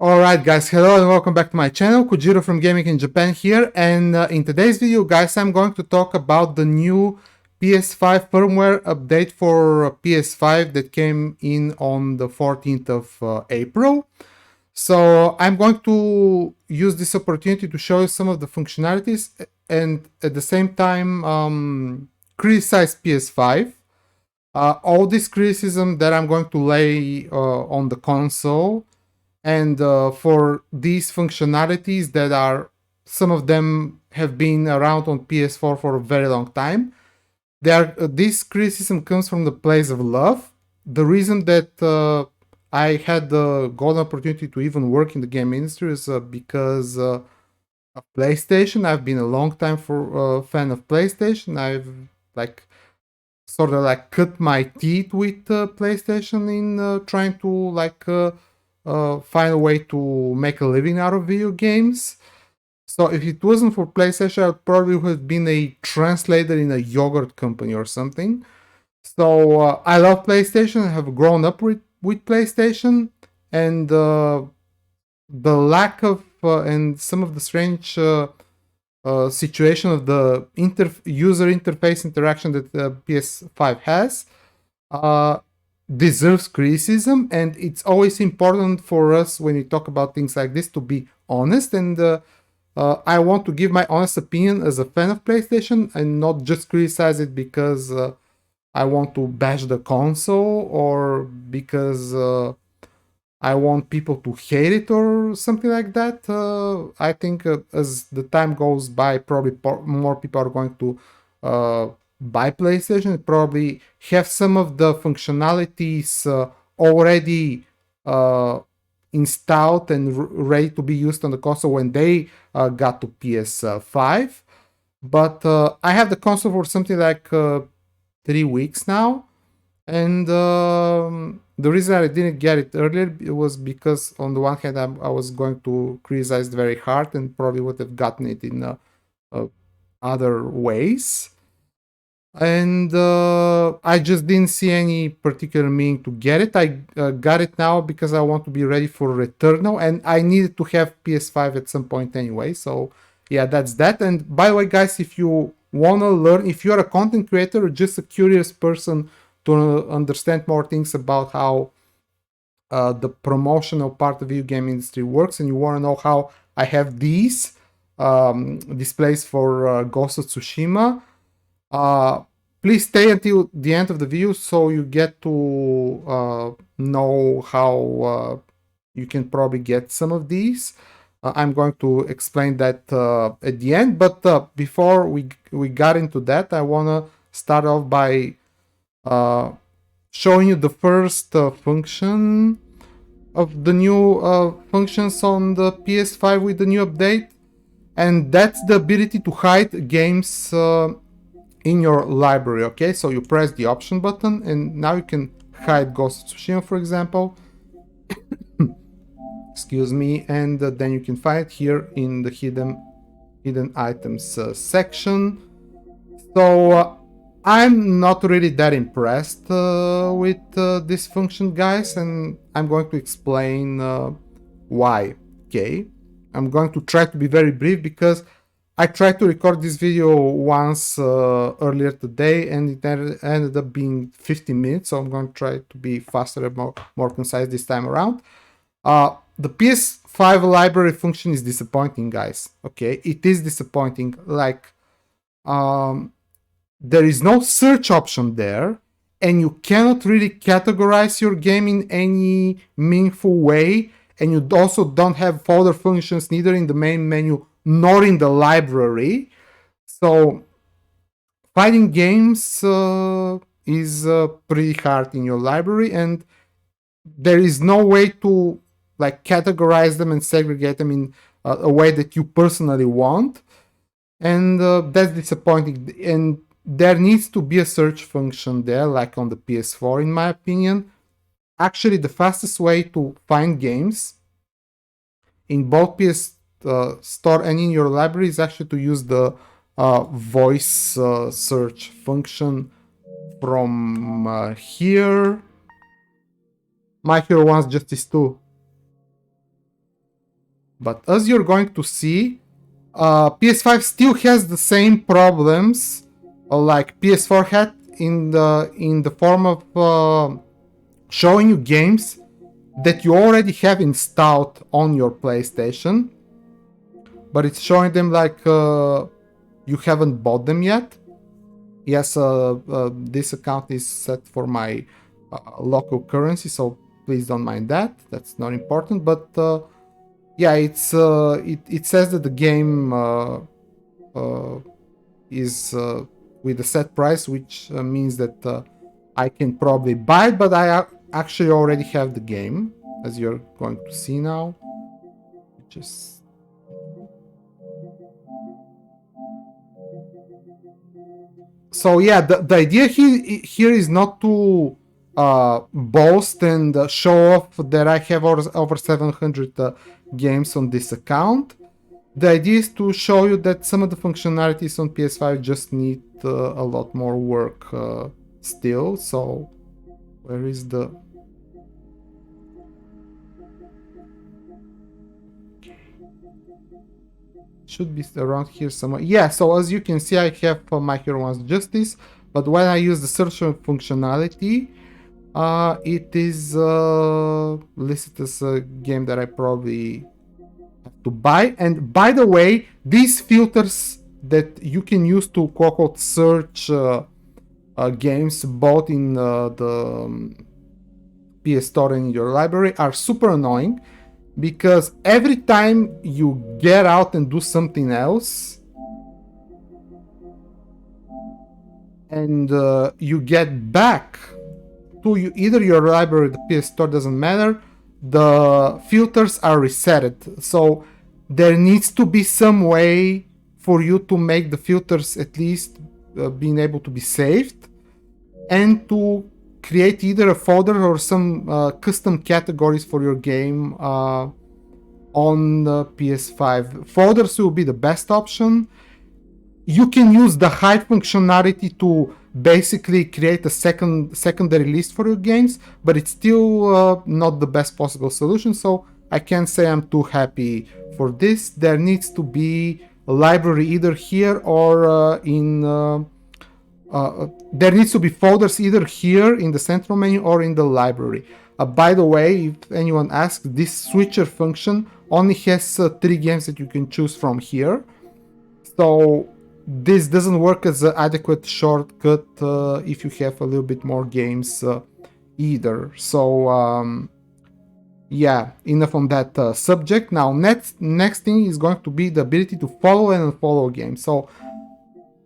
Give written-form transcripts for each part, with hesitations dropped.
Alright guys, hello and welcome back to my channel. Kujiro from Gaming in Japan here, and in today's video guys I'm going to talk about the new PS5 firmware update for PS5 that came in on the 14th of April. So I'm going to use this opportunity to show you some of the functionalities and at the same time criticize PS5. All this criticism that I'm going to lay on the console, and for these functionalities that are, some of them have been around on PS4 for a very long time. This criticism comes from the place of love. The reason that I had the golden opportunity to even work in the game industry is because of PlayStation. I've been a long time fan of PlayStation. I've like sort of like cut my teeth with PlayStation in trying to find a way to make a living out of video games. So if it wasn't for PlayStation, I would probably have been a translator in a yogurt company or something. So I love PlayStation. I have grown up with PlayStation, and the lack of and some of the strange situation of the user interface interaction that PS5 has deserves criticism, and it's always important for us when we talk about things like this to be honest, and I want to give my honest opinion as a fan of PlayStation and not just criticize it because I want to bash the console or because I want people to hate it or something like that. I think as the time goes by, probably more people are going to buy PlayStation, probably have some of the functionalities already installed and ready to be used on the console when they got to PS5. But I have the console for something like 3 weeks now, and the reason I didn't get it earlier was because on the one hand I was going to criticize it very hard and probably would have gotten it in other ways. And I just didn't see any particular meaning to get it. I got it now because I want to be ready for Returnal, and I needed to have PS5 at some point anyway. So yeah, that's that. And by the way, guys, if you want to learn, if you're a content creator or just a curious person to understand more things about how the promotional part of the video game industry works, and you want to know how I have these displays for Ghost of Tsushima, please stay until the end of the video so you get to know how you can probably get some of these. I'm going to explain that at the end, but before we got into that, I want to start off by showing you the first function of the new functions on the PS5 with the new update, and that's the ability to hide games in your library. Okay, so you press the option button and now you can hide Ghost of Tsushima, for example. Excuse me, and then you can find it here in the hidden items section. So I'm not really that impressed with this function, guys, and I'm going to explain why. Okay, I'm going to try to be very brief because I tried to record this video once earlier today and it ended up being 15 minutes, so I'm going to try to be faster and more concise this time around. The PS5 library function is disappointing, guys. Okay, it is disappointing. Like, there is no search option there, and you cannot really categorize your game in any meaningful way, and you also don't have folder functions neither in the main menu nor in the library. So finding games is pretty hard in your library, and there is no way to like categorize them and segregate them in a way that you personally want, and that's disappointing. And there needs to be a search function there, like on the PS4, in my opinion. Actually, the fastest way to find games in both PS Store and in your library is actually to use the voice search function from here. My Hero 1's Justice 2. But as you're going to see, PS5 still has the same problems like PS4 had in the form of showing you games that you already have installed on your PlayStation, but it's showing them like you haven't bought them yet. Yes, this account is set for my local currency, so please don't mind that. That's not important. But yeah, it says that the game is with a set price, which means that I can probably buy it, but I actually already have the game, as you're going to see now. Just so yeah, the idea here is not to boast and show off that I have over 700 games on this account. The idea is to show you that some of the functionalities on PS5 just need a lot more work still. So where is the... should be around here somewhere. Yeah, so as you can see, I have My Hero One's Justice, but when I use the search functionality, it is listed as a game that I probably have to buy. And by the way, these filters that you can use to quote search games both in the PS Store and in your library are super annoying, because every time you get out and do something else and you get back to either your library or the PS Store, doesn't matter, the filters are resetted. So there needs to be some way for you to make the filters at least being able to be saved, and to create either a folder or some custom categories for your game on the PS5. Folders will be the best option. You can use the hide functionality to basically create a secondary list for your games, but it's still not the best possible solution, so I can't say I'm too happy for this. There needs to be a library either here or there needs to be folders either here in the central menu or in the library. By the way, if anyone asks, this switcher function only has 3 games that you can choose from here. So this doesn't work as an adequate shortcut if you have a little bit more games either. So yeah, enough on that subject. Now next thing is going to be the ability to follow and unfollow games. So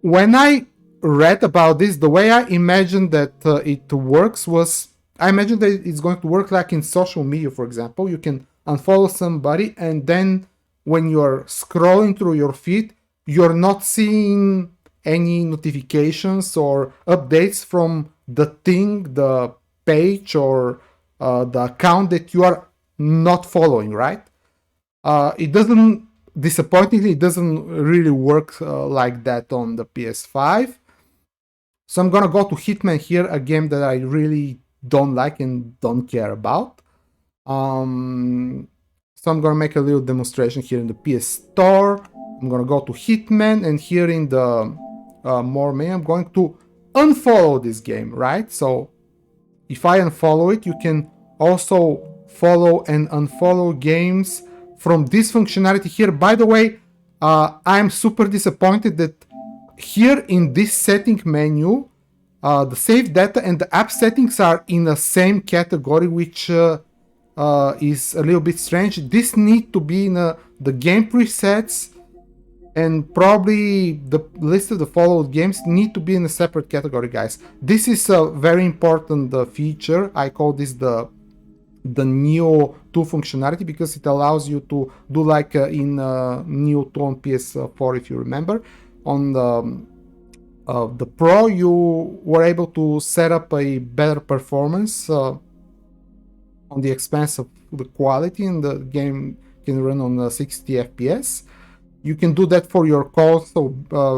when I read about this, the way I imagined that it works was, I imagined that it's going to work like in social media, for example. You can unfollow somebody, and then when you're scrolling through your feed, you're not seeing any notifications or updates from the thing, the page, or the account that you are not following, right? It doesn't, disappointingly, it doesn't really work like that on the PS5. So I'm gonna go to Hitman here, a game that I really don't like and don't care about. So I'm gonna make a little demonstration here in the PS Store. I'm gonna go to Hitman, and here in the more menu, I'm going to unfollow this game, right? So if I unfollow it, you can also follow and unfollow games from this functionality here. By the way, I'm super disappointed that here in this setting menu, the save data and the app settings are in the same category, which is a little bit strange. This need to be in the game presets, and probably the list of the followed games need to be in a separate category, guys. This is a very important feature. I call this the Neo 2 functionality, because it allows you to do like in Neo 2 on PS4, if you remember. On the Pro, you were able to set up a better performance on the expense of the quality, and the game can run on 60 FPS. You can do that for your console,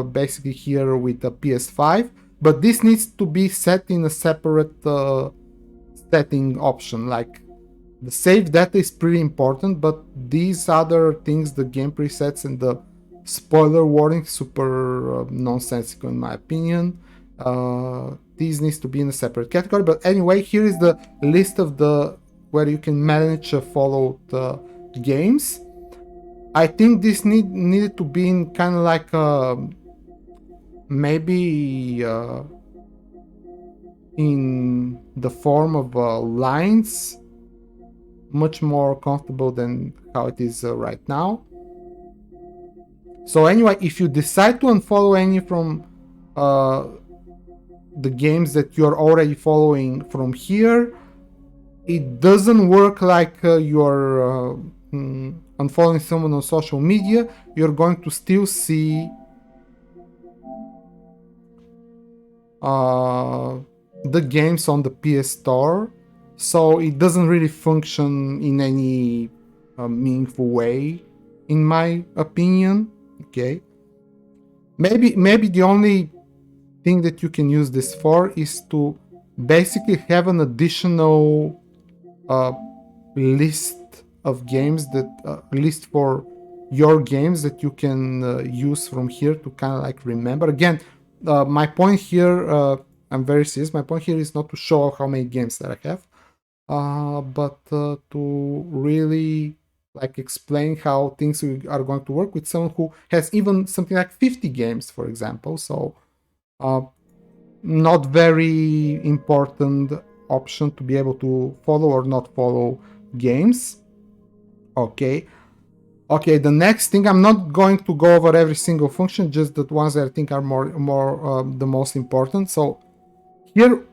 basically here with the PS5, but this needs to be set in a separate setting option. Like The save data is pretty important, but these other things, the game presets and the spoiler warning, super nonsensical in my opinion. These needs to be in a separate category. But anyway, here is the list of the where you can manage followed games. I think this needed to be in kind of like maybe in the form of lines, much more comfortable than how it is right now. So anyway, if you decide to unfollow any from the games that you're already following from here, it doesn't work like you're unfollowing someone on social media. You're going to still see the games on the PS Store, so it doesn't really function in any meaningful way, in my opinion. Okay, maybe the only thing that you can use this for is to basically have an additional list of games, that list for your games that you can use from here to kind of like remember. Again, my point here, I'm very serious, my point here is not to show off how many games that I have, but to really like explain how things are going to work with someone who has even something like 50 games, for example. So not very important option to be able to follow or not follow games. Okay, the next thing, I'm not going to go over every single function, just the ones that I think are more the most important. So here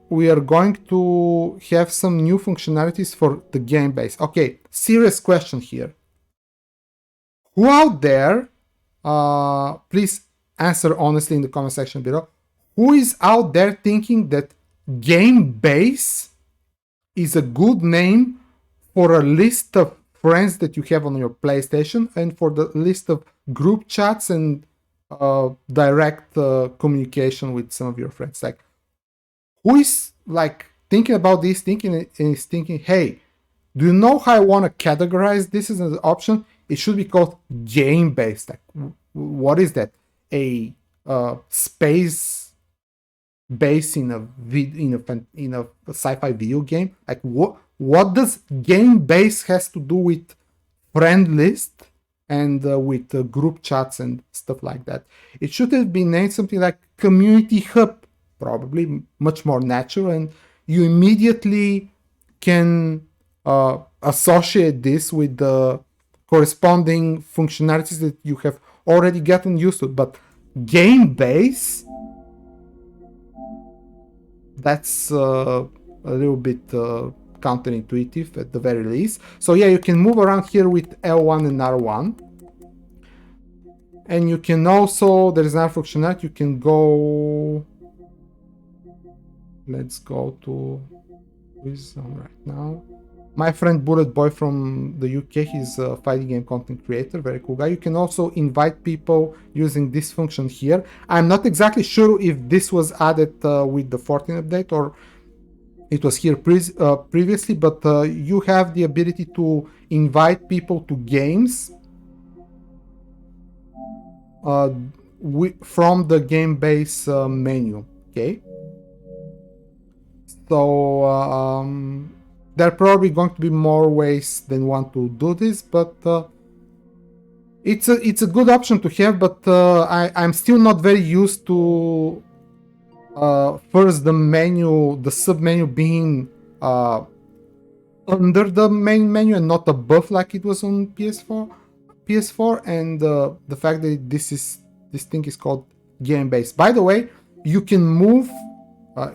we are going to have some new functionalities for the game base. Okay, serious question here. Who out there, please answer honestly in the comment section below, who is out there thinking that game base is a good name for a list of friends that you have on your PlayStation and for the list of group chats and direct communication with some of your friends? Like, who is like thinking about this, thinking and is thinking, hey, do you know how I want to categorize this as an option? It should be called game based. Like, what is that? A space base in a sci-fi video game? Like, what does game base has to do with friend list and with group chats and stuff like that? It should have been named something like community hub, probably much more natural, and you immediately can associate this with the corresponding functionalities that you have already gotten used to. But game base, that's a little bit counterintuitive at the very least. So yeah, you can move around here with L1 and R1, and you can also, there is another functionality, you can go, let's go to who is on right now, my friend Bullet Boy from the UK. He's a fighting game content creator, very cool guy. You can also invite people using this function here. I'm not exactly sure if this was added with the 14 update or it was here previously, but you have the ability to invite people to games from the game base menu. Okay, so there are probably going to be more ways than one to do this, but it's a good option to have. But I'm still not very used to first the menu, the sub menu being under the main menu and not above like it was on PS4, and the fact that this thing is called game base. By the way, you can move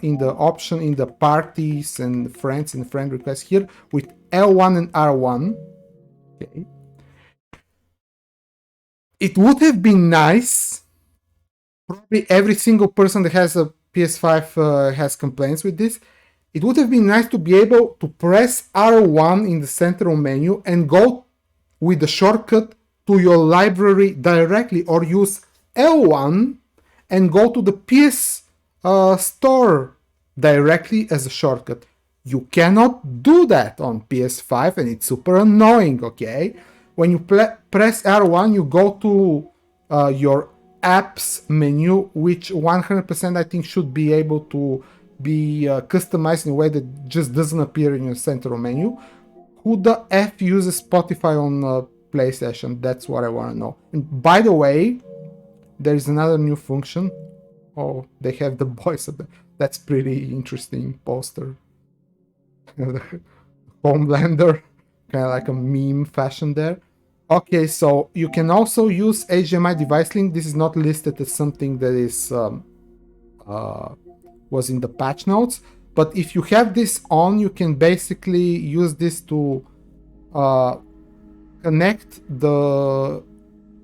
in the option in the parties and friends and friend requests here with L1 and R1. Okay. It would have been nice, probably every single person that has a PS5 has complaints with this. It would have been nice to be able to press R1 in the central menu and go with the shortcut to your library directly, or use L1 and go to the PS Store directly as a shortcut. You cannot do that on PS5, and it's super annoying, okay? When you press R1, you go to your apps menu, which 100% I think should be able to be customized in a way that just doesn't appear in your central menu. Who the F uses Spotify on PlayStation? That's what I want to know. And by the way, there is another new function. Oh, they have the voice of the... That's pretty interesting poster. Homelander, kind of like a meme fashion there. Okay, so you can also use HDMI device link. This is not listed as something that is was in the patch notes, but if you have this on, you can basically use this to connect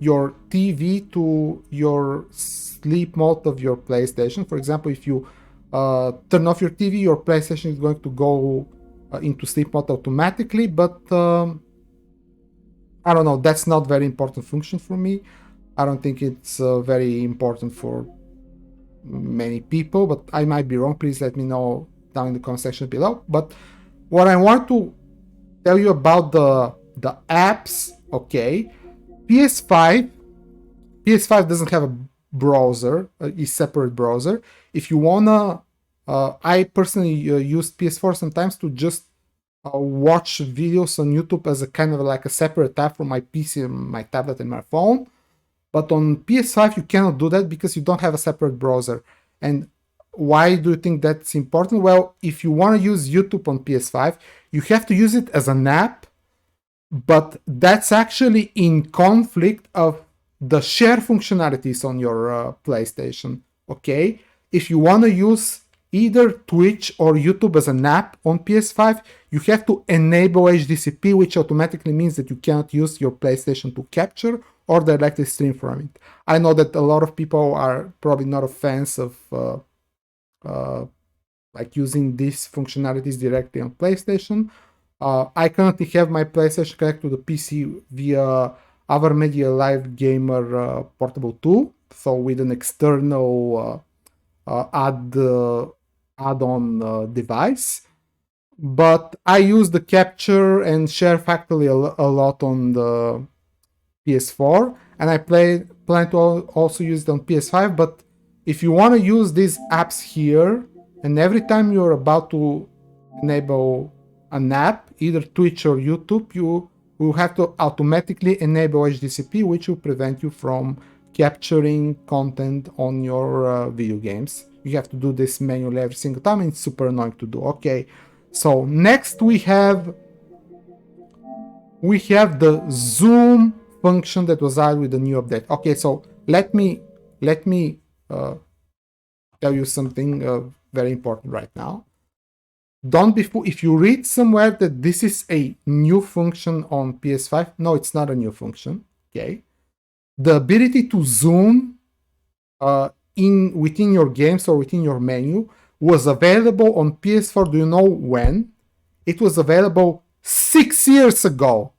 your TV to your sleep mode of your PlayStation. For example, if you turn off your TV, your PlayStation is going to go into sleep mode automatically, but I don't know, that's not very important function for me. I don't think it's very important for many people, but I might be wrong. Please let me know down in the comment section below. But what I want to tell you about the apps, okay, PS5 doesn't have a browser, a separate browser. If you wanna, I personally use PS4 sometimes to just watch videos on YouTube as a kind of like a separate tab from my PC, my tablet, and my phone. But on PS5 you cannot do that because you don't have a separate browser. And why do you think that's important? Well, if you want to use YouTube on PS5, you have to use it as an app, but that's actually in conflict of the share functionalities on your PlayStation, okay? If you want to use either Twitch or YouTube as an app on PS5, you have to enable HDCP, which automatically means that you cannot use your PlayStation to capture or directly stream from it. I know that a lot of people are probably not fans of like using these functionalities directly on PlayStation. I currently have my PlayStation connected to the PC via AverMedia Live Gamer Portable 2, so with an external add-on device. But I use the capture and share factory a lot on the PS4, and I plan to also use it on PS5. But if you want to use these apps here, and every time you're about to enable an app, either Twitch or YouTube, you will have to automatically enable HDCP, which will prevent you from capturing content on your video games. You have to do this manually every single time, and it's super annoying to do. Okay, so next we have the zoom function that was added with the new update. Okay, so let me tell you something very important right now. Don't be fooled. If you read somewhere that this is a new function on PS5, no, it's not a new function. Okay, the ability to zoom within your games or within your menu was available on PS4. Do you know when? It was available 6 years ago.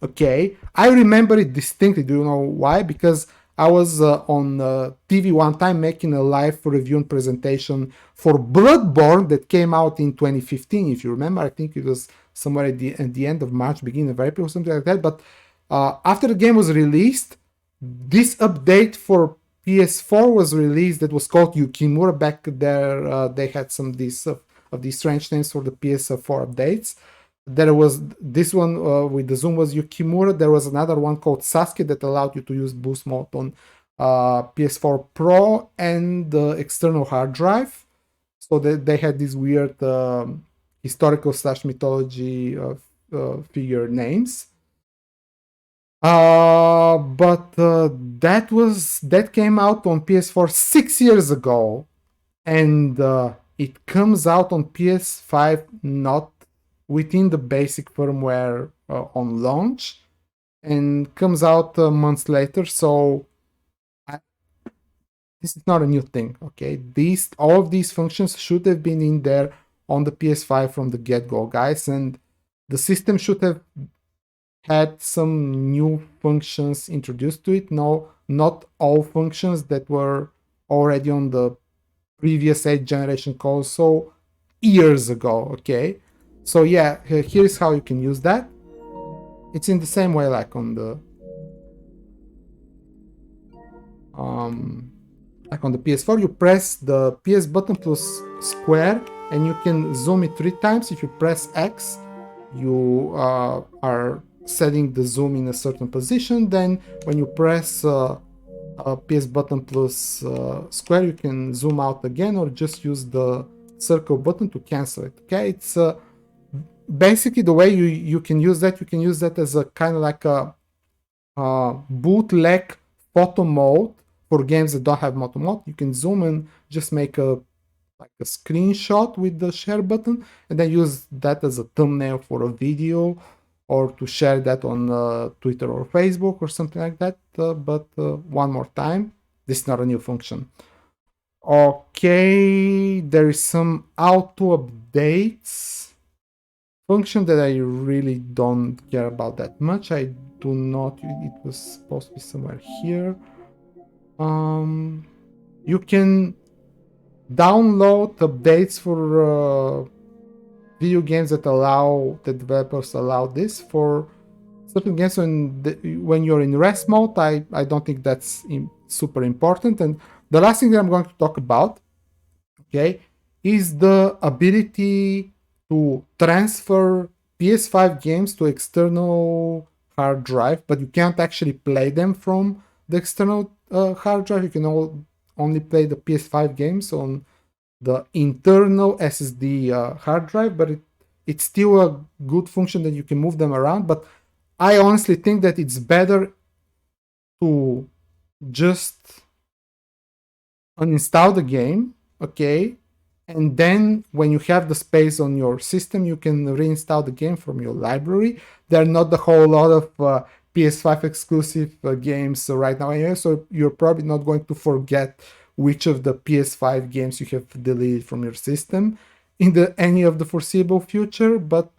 Okay, I remember it distinctly. Do you know why? Because I was on TV one time making a live review and presentation for Bloodborne that came out in 2015. If you remember, I think it was somewhere at the end of March, beginning of April, something like that. But after the game was released, this update for PS4 was released that was called Yukimura. Back there, they had some of these strange names for the PS4 updates. There was this one with the zoom was Yukimura. There was another one called Sasuke that allowed you to use boost mode on PS4 Pro and the external hard drive. So they had these weird historical / mythology figure names. But that came out on PS4 6 years ago, and it comes out on PS5 not within the basic firmware on launch, and comes out months later. So this is not a new thing. Okay, all of these functions should have been in there on the PS5 from the get-go, guys, and the system should have had some new functions introduced to it. No, not all functions that were already on the previous 8th generation console years ago. Okay, So yeah, here's how you can use that. It's in the same way like on the PS4. You press the PS button plus square, and you can zoom it 3 times. If you press X, you are setting the zoom in a certain position. Then when you press PS button plus square, you can zoom out again, or just use the circle button to cancel it. Okay, it's basically the way you can use that. You can use that as a kind of like a bootleg photo mode for games that don't have photo mode. You can zoom and just make a screenshot with the share button, and then use that as a thumbnail for a video, or to share that on Twitter or Facebook or something like that. But one more time, this is not a new function. Okay, there is some auto updates function that I really don't care about that much. I do not. It was supposed to be somewhere here. You can download updates for video games that allow the developers allow this for certain games when you're in rest mode. I don't think that's super important. And the last thing that I'm going to talk about, okay, is the ability to transfer PS5 games to external hard drive, but you can't actually play them from the external hard drive. You can only play the PS5 games on the internal SSD hard drive, but it's still a good function that you can move them around. But I honestly think that it's better to just uninstall the game, okay, and then when you have the space on your system, you can reinstall the game from your library. There are not a whole lot of PS5 exclusive games right now anyway, so you're probably not going to forget which of the PS5 games you have deleted from your system in any of the foreseeable future. But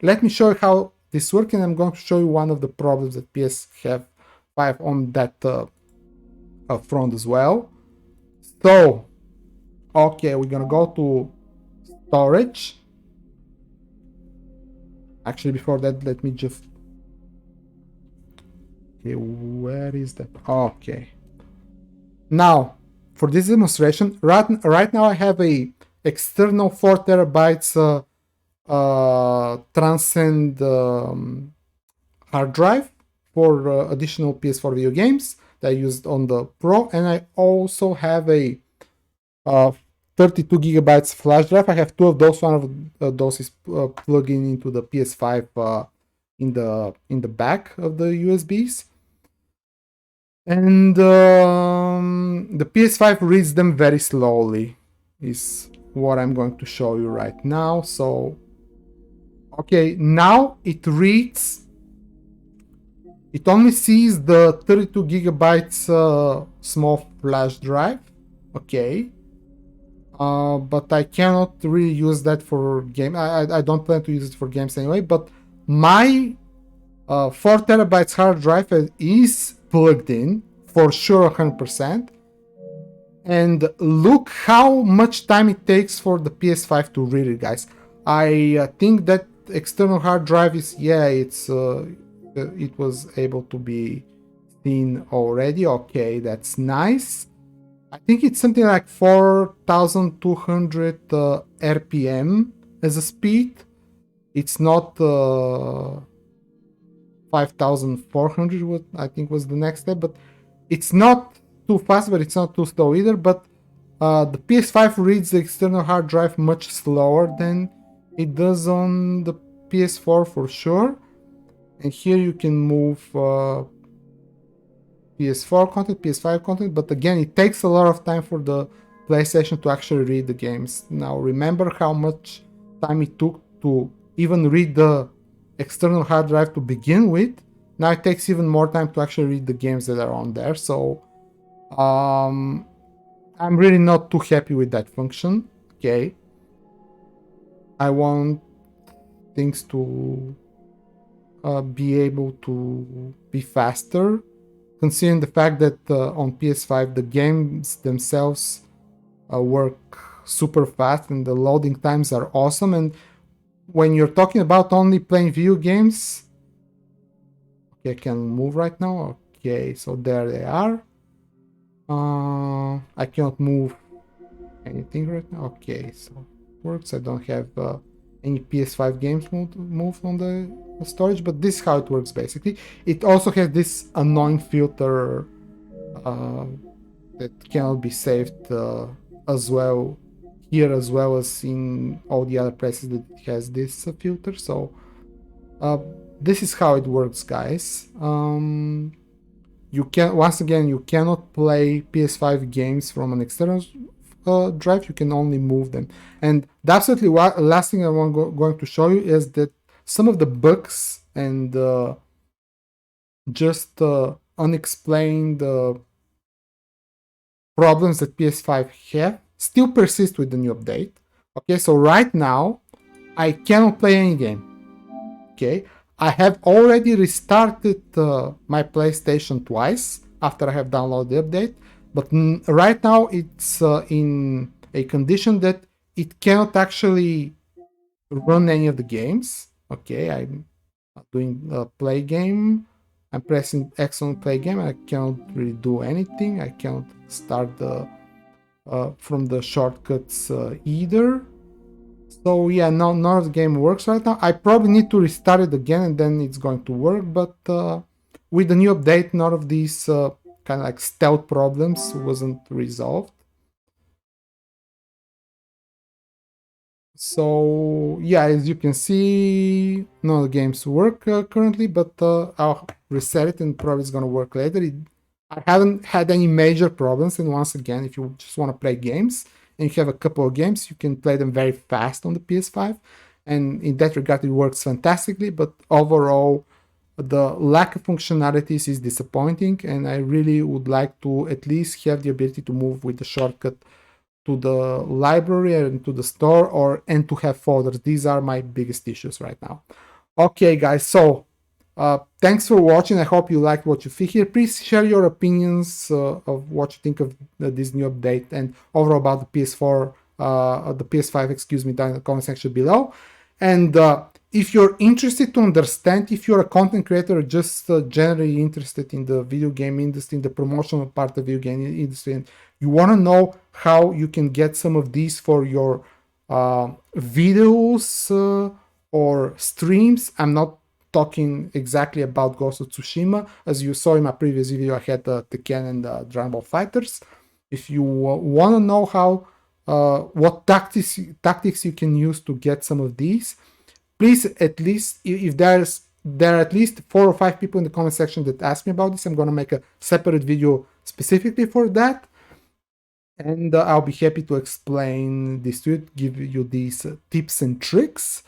let me show you how this works, and I'm going to show you one of the problems that PS5 on that front as well. So, okay, we're gonna go to storage. Actually, before that, let me just... Okay, where is that? Okay. Now, for this demonstration, right now I have a external 4 terabytes Transcend hard drive for additional PS4 video games that I used on the Pro, and I also have a 32 gigabytes flash drive. I have 2 of those. One of those is plugging into the PS5 in the back of the USBs. And the PS5 reads them very slowly, is what I'm going to show you right now. So, okay, now it reads, it only sees the 32 gigabytes small flash drive, okay, but I cannot really use that for game. I don't plan to use it for games anyway, but my 4 terabytes hard drive is plugged in for sure 100%. And look how much time it takes for the PS5 to read it, guys. I think that external hard drive is, yeah, it was able to be seen already. Okay, that's nice. I think it's something like 4200 RPM as a speed. It's not 5400, what I think was the next step, but it's not too fast, but it's not too slow either. But the PS5 reads the external hard drive much slower than it does on the PS4 for sure. And here you can move PS4 content, PS5 content, but again, it takes a lot of time for the PlayStation to actually read the games. Now, remember how much time it took to even read the external hard drive to begin with. Now it takes even more time to actually read the games that are on there. So I'm really not too happy with that function. Okay, I want things to be able to be faster, considering the fact that on PS5 the games themselves work super fast and the loading times are awesome. And when you're talking about only playing video games, okay, I can move right now. Okay, so there they are. I cannot move anything right now. Okay, so it works. I don't have any PS5 games moved on the storage, but this is how it works basically. It also has this annoying filter that cannot be saved as well here, as well as in all the other places that it has this filter. So this is how it works, guys. You can, once again, you cannot play PS5 games from an external drive. You can only move them. And the absolutely last thing I want going to show you is that some of the bugs and just unexplained problems that PS5 have still persist with the new update. Okay, so right now I cannot play any game. Okay, I have already restarted my PlayStation twice after I have downloaded the update, but right now it's in a condition that it cannot actually run any of the games. Okay, I'm doing a play game. I'm pressing X on play game. I cannot really do anything. I cannot start from the shortcuts either. So yeah, none of the game works right now. I probably need to restart it again and then it's going to work, but with the new update, none of these kind of like stealth problems wasn't resolved. So yeah, as you can see, none of the games work currently, but I'll reset it and probably it's gonna work later. I haven't had any major problems, and once again, if you just want to play games, and you have a couple of games, you can play them very fast on the PS5, and in that regard it works fantastically, but overall the lack of functionalities is disappointing, and I really would like to at least have the ability to move with the shortcut to the library and to the store, and to have folders. These are my biggest issues right now. Okay guys, so thanks for watching. I hope you liked what you see here. Please share your opinions of what you think of this new update and overall about the PS4, the PS5, excuse me, down in the comment section below. And if you're interested to understand, if you're a content creator or just generally interested in the video game industry, in the promotional part of the video game industry, and you want to know how you can get some of these for your videos or streams, I'm not talking exactly about Ghost of Tsushima. As you saw in my previous video, I had the Tekken and the Dragon Ball FighterZ. If you want to know how what tactics you can use to get some of these, please, at least if there are at least 4 or 5 people in the comment section that ask me about this, I'm going to make a separate video specifically for that, and I'll be happy to explain this to you, give you these tips and tricks.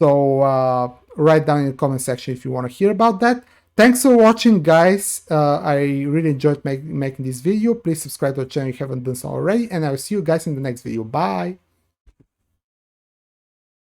So write down in the comment section if you want to hear about that. Thanks for watching, guys. I really enjoyed making this video. Please subscribe to the channel if you haven't done so already, and I will see you guys in the next video. Bye!